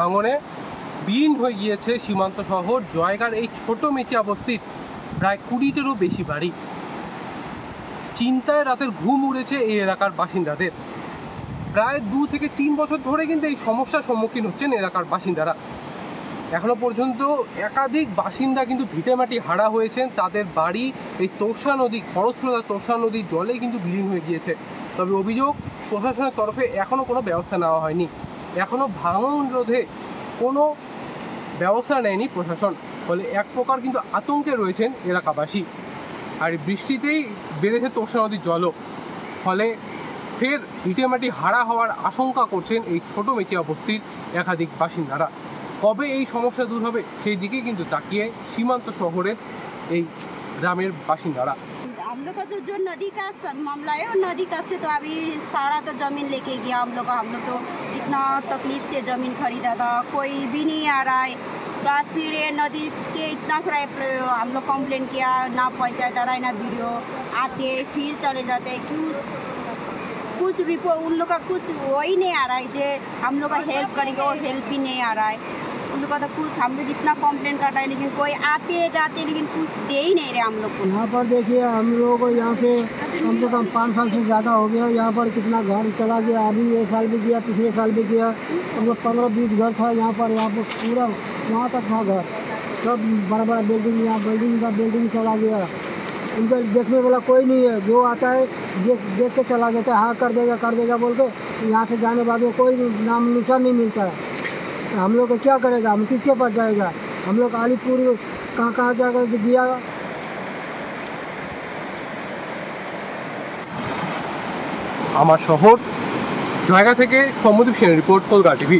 ভাঙনে বিলীন হয়ে গিয়েছে সীমান্ত শহর জয়গার এই ছোট মেচি অবস্থিত প্রায় 20টিরও বেশি বাড়ি। চিন্তায় রাতের ঘুম উড়েছে এই এলাকার বাসিন্দাদের। প্রায় 2 থেকে 3 বছর ধরে কিন্তু এই সমস্যার সম্মুখীন হচ্ছেন এলাকার বাসিন্দারা। এখনো পর্যন্ত একাধিক বাসিন্দা কিন্তু ভিটেমাটি হারা হয়েছেন, তাদের বাড়ি এই তোর্ষা নদী, খরস্রোতা তোর্ষা নদীর জলে কিন্তু বিলীন হয়ে গিয়েছে। তবে অভিযোগ, প্রশাসনের তরফে এখনও কোনো ব্যবস্থা নেওয়া হয়নি, এখনও ভাঙন রোধে কোনো ব্যবস্থা নেয়নি প্রশাসন। ফলে এক প্রকার কিন্তু আতঙ্কে রয়েছেন এলাকাবাসী। আর বৃষ্টিতেই বেড়েছে তোর্ষা নদীর জলও, ফলে ফের ভিটেমাটি হারা হওয়ার আশঙ্কা করছেন এই ছোট মেচি অবস্থিত একাধিক বাসিন্দারা। কবে এই সমস্যা দূর হবে সেই দিকে কিন্তু তাকিয়ে সীমান্ত শহরের এই গ্রামের বাসিন্দারা। हम लोग का तो जो नदी का मामला है, नदी का से तो अभी सारा तो ज़मीन लेके गया हम लोग तो इतना तकलीफ से ज़मीन खरीदा था, कोई भी नहीं आ रहा है। प्लस फिर ये नदी के इतना सारा हम लोग कंप्लेन किया, ना पंचायत आ रहा है ना वीडियो आते फिर चले जाते, कुछ रिपोर्ट उन लोग का कुछ वही नहीं आ रहा है जो हम लोग का हेल्प करेंगे, वो हेल्प भी नहीं आ रहा है उन लोग का। तो कुछ हम लोग इतना कंप्लेंट कर रहे हैं लेकिन कोई आते जाते लेकिन कुछ दे ही नहीं रहे हम लोग को। यहाँ पर देखिए हम लोगों को यहाँ से कम 5 साल से ज़्यादा हो गया। यहाँ पर कितना घर चला गया, अभी ये साल भी गया, पिछले साल भी गया। मतलब 15-20 घर था यहाँ पर पूरा वहाँ तक था घर, सब बड़ा बड़ा बिल्डिंग, यहाँ बिल्डिंग चला गया। उनका देखने वाला कोई नहीं है, जो आता है देख के चला जाता है, हाँ कर देगा बोल के। यहाँ से जाने बाद में कोई नाम निशान नहीं मिलता है। हम लोग को क्या करेगा, हम किसके पास जाएगा? हम लोग अलीपुर कहाँ जाकर गया। আমার শহর জয়গা থেকে সৌম্যদীপ সেনের রিপোর্ট, কলকাতা টিভি।